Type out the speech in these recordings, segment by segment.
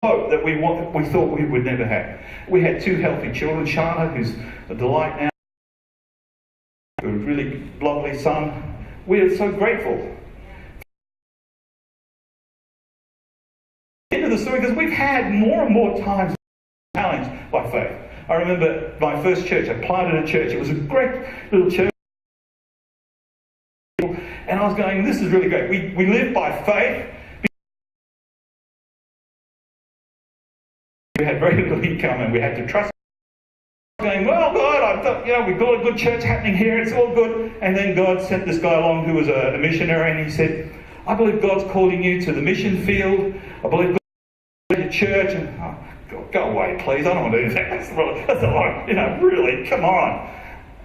hope that we thought we would never have. We had 2 healthy children, Shana, who's a delight now, a really lovely son. We are so grateful. End of the story, because we've had more and more times challenged by faith. I remember my first church, I planted a church. It was a great little church. And I was going, this is really great. We live by faith. We had very little income and we had to trust. Going, well, God, we've got a good church happening here. It's all good. And then God sent this guy along who was a missionary, and he said, I believe God's calling you to the mission field. I believe God's calling you to church. And go away, please. I don't want to do that. That's a lot. Really, come on.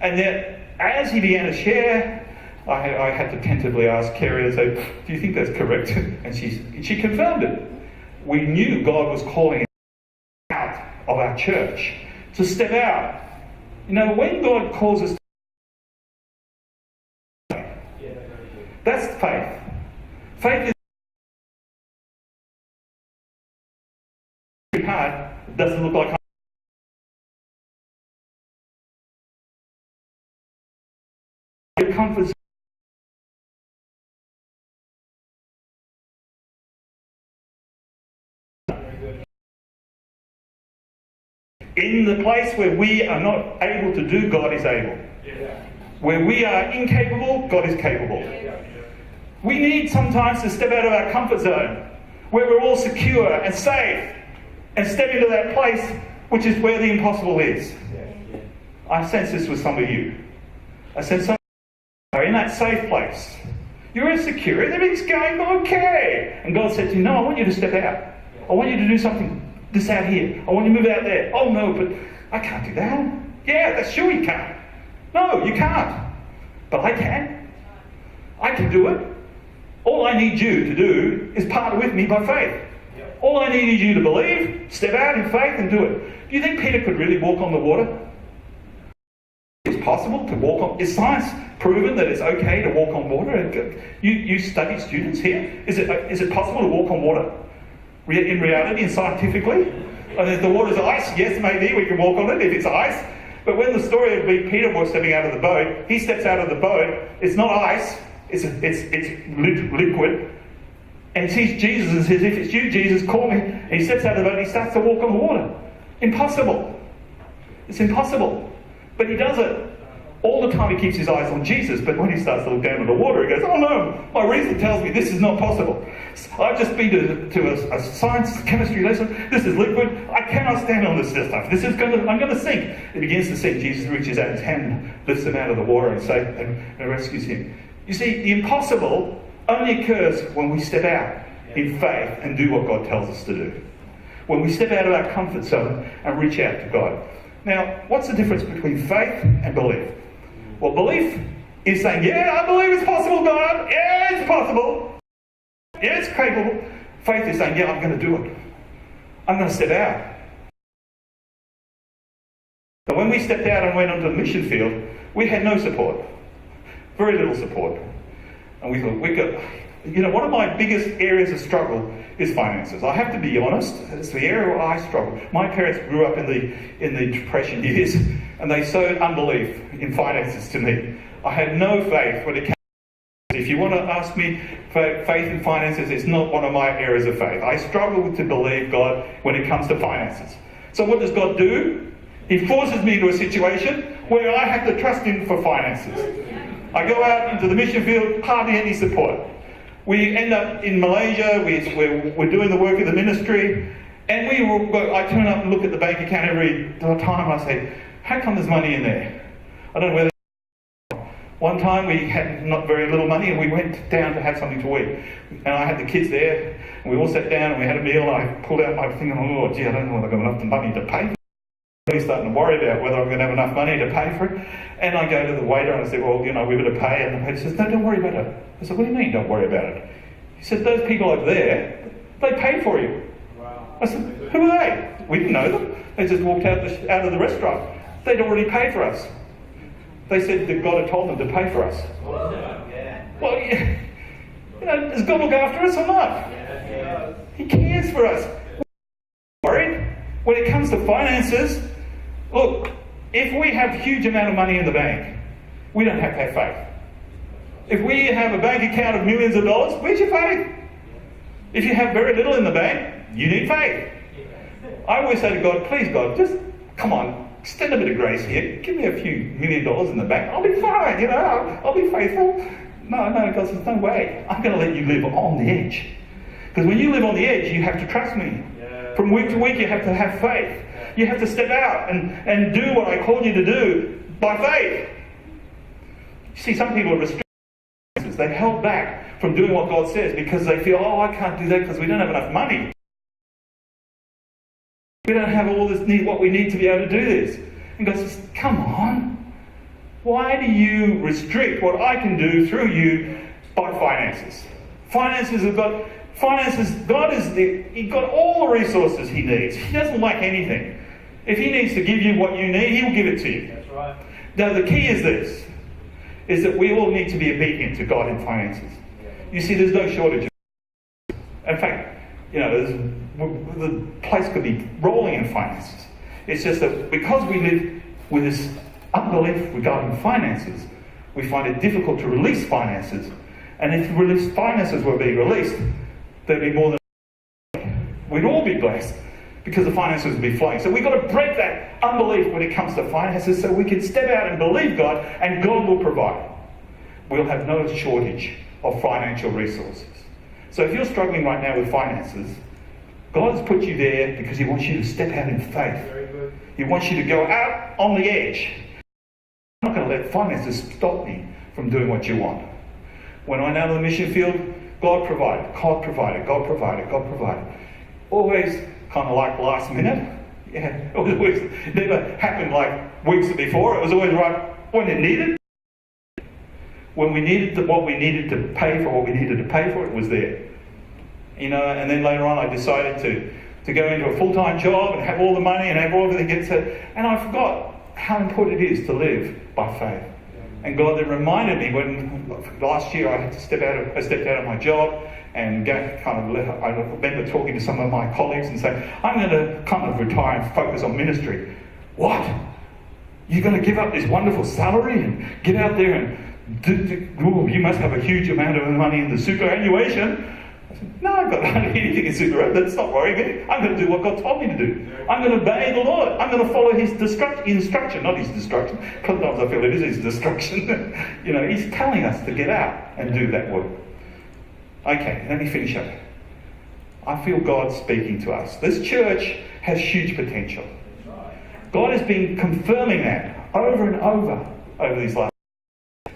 And then as he began to share, I had to tentatively ask Kerry and say, do you think that's correct? And she confirmed it. We knew God was calling us out of our church to step out. When God calls us to that's faith. Faith is hard. It doesn't look like comfort. In the place where we are not able to do, God is able. Where we are incapable, God is capable. We need sometimes to step out of our comfort zone, where we're all secure and safe, and step into that place which is where the impossible is. I sense this with some of you. I sense some of you are in that safe place. You're secure, everything's going okay. And God said to you, no, I want you to step out. I want you to do something. This out here. I want you to move out there. Oh no, but I can't do that. Yeah, that's sure you can't. No, you can't. But I can. I can do it. All I need you to do is partner with me by faith. All I need is you to believe, step out in faith and do it. Do you think Peter could really walk on the water? It's possible to walk on. Is science proven that it's okay to walk on water? You study students here. Is it possible to walk on water? In reality and scientifically? And if the water's ice, yes, maybe we can walk on it if it's ice. But when the story of Peter was stepping out of the boat, he steps out of the boat, it's not ice, it's liquid. And he sees Jesus and says, if it's you, Jesus, call me. And he steps out of the boat and he starts to walk on the water. Impossible. It's impossible. But he does it. All the time he keeps his eyes on Jesus, but when he starts to look down at the water, he goes, oh no, my reason tells me this is not possible. I've just been to a science, chemistry lesson. This is liquid. I cannot stand on this stuff. I'm going to sink. He begins to sink. Jesus reaches out his hand, lifts him out of the water and rescues him. You see, the impossible only occurs when we step out in faith and do what God tells us to do. When we step out of our comfort zone and reach out to God. Now, what's the difference between faith and belief? Well, belief is saying, yeah, I believe it's possible, God. Yeah, it's possible. Yeah, it's capable. Faith is saying, yeah, I'm going to do it. I'm going to step out. So when we stepped out and went onto the mission field, we had no support. Very little support. And we thought, one of my biggest areas of struggle is finances. I have to be honest, it's the area where I struggle. My parents grew up in the Depression years, and they sowed unbelief in finances to me. I had no faith when it came. If you want to ask me for faith in finances, it's not one of my areas of faith. I struggle to believe God when it comes to finances. So what does God do? He forces me into a situation where I have to trust Him for finances. I go out into the mission field, hardly any support. We end up in Malaysia, we're doing the work of the ministry, and I turn up and look at the bank account every time. I say, how come there's money in there? I don't know whether. One time we had not very little money and we went down to have something to eat. And I had the kids there, and we all sat down and we had a meal, and I pulled out my thing and I thought, gee, I don't know whether I've got enough money to pay for it. I'm starting to worry about whether I'm going to have enough money to pay for it. And I go to the waiter and I said, well, we better pay. And the waiter says, no, don't worry about it. I said, what do you mean, don't worry about it? He said, those people over there, they paid for you. Wow. I said, who are they? We didn't know them. They just walked out of the restaurant. They'd already paid for us. They said that God had told them to pay for us. Well, does God look after us or not? He cares for us. When it comes to finances, look, if we have a huge amount of money in the bank, we don't have to have faith. If we have a bank account of millions of dollars, where's your faith? If you have very little in the bank, you need faith. I always say to God, please God, just come on, extend a bit of grace here. Give me a few $1 million in the bank. I'll be fine, you know, I'll be faithful. No, God says, no way. I'm going to let you live on the edge. Because when you live on the edge, you have to trust me. From week to week, you have to have faith. You have to step out and do what I called you to do by faith. You see, some people are restricted. They're held back from doing what God says because they feel, oh, I can't do that because we don't have enough money. We don't have all this what we need to be able to do this. And God says, come on. Why do you restrict what I can do through you by finances? God He's got all the resources He needs. He doesn't lack anything. If He needs to give you what you need, He will give it to you. That's right. Now the key is this, is that we all need to be obedient to God in finances. You see, there's no shortage. In fact, you know, the place could be rolling in finances. It's just that because we live with this unbelief regarding finances, we find it difficult to release finances. And if finances were being released, there'd be more than we'd all be blessed because the finances would be flowing. So we've got to break that unbelief when it comes to finances so we can step out and believe God, and God will provide. We'll have no shortage of financial resources. So if you're struggling right now with finances, God has put you there because He wants you to step out in faith. Very good. He wants you to go out on the edge. I'm not going to let finances stop me from doing what you want. When I went out on the mission field, God provided, God provided, God provided, God provided. Always kind of like last minute. Yeah, it was always, never happened like weeks before. It was always right when it needed. When we needed what we needed to pay for what we needed to pay for, it was there. You know, and then later on I decided to go into a full-time job and have all the money and have everything get set. And I forgot how important it is to live by faith. And God then reminded me when last year I stepped out of my job and I remember talking to some of my colleagues and saying, I'm going to kind of retire and focus on ministry. What? You're going to give up this wonderful salary and get out there and you must have a huge amount of money in the superannuation. I said, no, I've got hardly anything in superannuation. That's not worrying me. I'm going to do what God told me to do. I'm going to obey the Lord. I'm going to follow His instruction, not His destruction. Sometimes I feel it is His destruction. You know, He's telling us to get out and do that work. Okay, let me finish up. I feel God speaking to us. This church has huge potential. God has been confirming that over and over these last.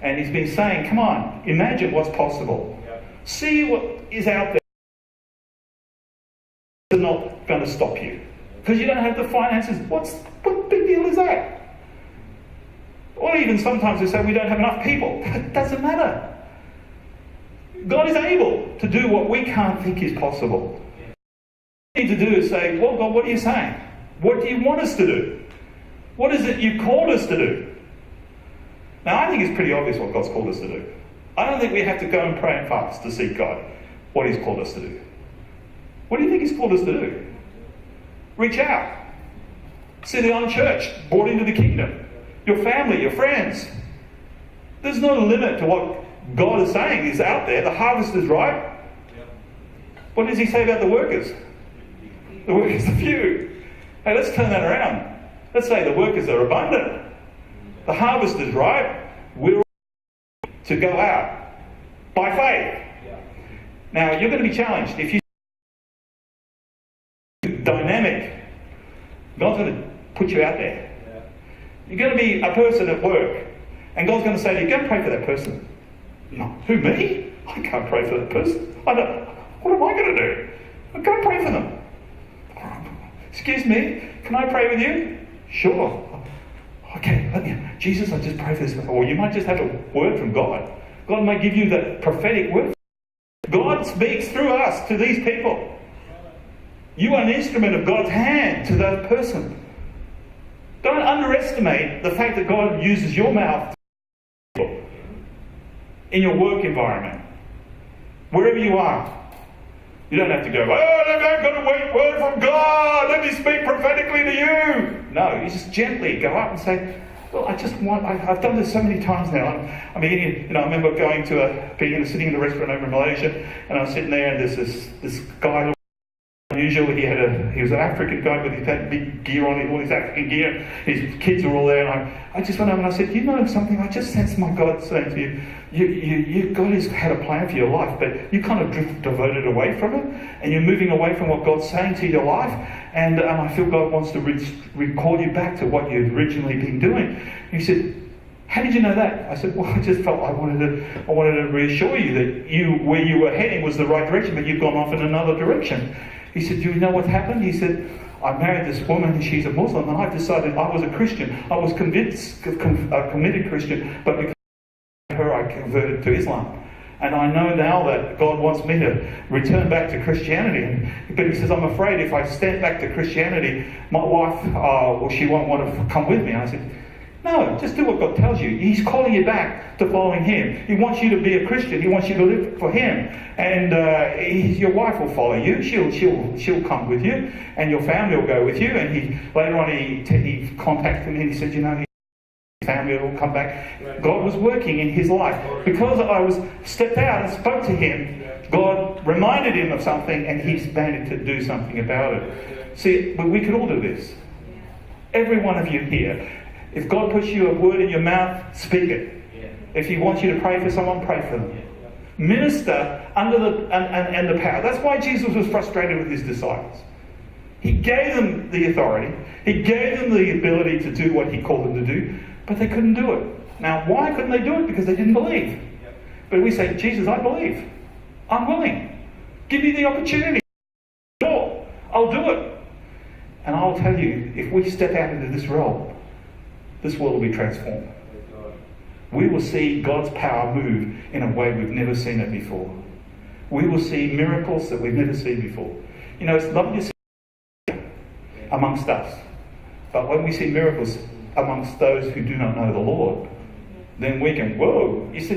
And He's been saying, come on, imagine what's possible. See what is out there. It's not going to stop you. Because you don't have the finances. What big deal is that? Or even sometimes we say we don't have enough people. It doesn't matter. God is able to do what we can't think is possible. What we need to do is say, well, God, what are you saying? What do you want us to do? What is it you've called us to do? Now, I think it's pretty obvious what God's called us to do. I don't think we have to go and pray and fast to seek God, what He's called us to do. What do you think He's called us to do? Reach out. See the unchurched brought into the kingdom. Your family, your friends. There's no limit to what God is saying is out there. The harvest is ripe. What does He say about the workers? The workers are few. Hey, let's turn that around. Let's say the workers are abundant. The harvest is ripe. We're to go out by faith. Now, you're going to be challenged. If you're dynamic, God's going to put you out there. You're going to be a person at work, and God's going to say to you, go and pray for that person. No, who, me? I can't pray for that person. What am I going to do? Go and pray for them. Excuse me, can I pray with you? Sure. Okay, Jesus, I just pray for this. Or you might just have a word from God. God may give you the prophetic word. God speaks through us to these people. You are an instrument of God's hand to that person. Don't underestimate the fact that God uses your mouth to people in your work environment. Wherever you are. You don't have to go, oh, I've got a word from God. Let me speak prophetically No, you just gently go up and say, well, I've done this so many times now. I'm beginning, I remember going to sitting in a restaurant over in Malaysia, and I was sitting there, and there's this guy. Unusual. He was an African guy with his big gear on, all his African gear. His kids were all there, and I just went over and I said, you know something? I just sensed my God saying to you, God has had a plan for your life, but you kind of diverted away from it, and you're moving away from what God's saying to your life, and I feel God wants to recall you back to what you'd originally been doing. He said, how did you know that? I said, well, I just felt I wanted to reassure you that where you were heading was the right direction, but you've gone off in another direction. He said, do you know what happened? He said, I married this woman and she's a Muslim, and I decided I was a Christian. I was convinced, a committed Christian, but because of her I converted to Islam. And I know now that God wants me to return back to Christianity. But he says, I'm afraid if I step back to Christianity, my wife, she won't want to come with me. And I said, no, just do what God tells you. He's calling you back to following Him. He wants you to be a Christian. He wants you to live for Him. And your wife will follow you. She'll come with you, and your family will go with you. And later on he contacted me and he said, his family will come back. Right. God was working in his life. Because I stepped out and spoke to him, God reminded him of something, and he expanded to do something about it. See, we could all do this. Every one of you here. If God puts you a word in your mouth, speak it. If He wants you to pray for someone, pray for them. Minister under the power. That's why Jesus was frustrated with His disciples. He gave them the authority. He gave them the ability to do what He called them to do, but they couldn't do it. Now, why couldn't they do it? Because they didn't believe. But we say, Jesus, I believe. I'm willing. Give me the opportunity. I'll do it. And I'll tell you, if we step out into this role, this world will be transformed. We will see God's power move in a way we've never seen it before. We will see miracles that we've never seen before. It's lovely to see amongst us. But when we see miracles amongst those who do not know the Lord, then we can, whoa, you see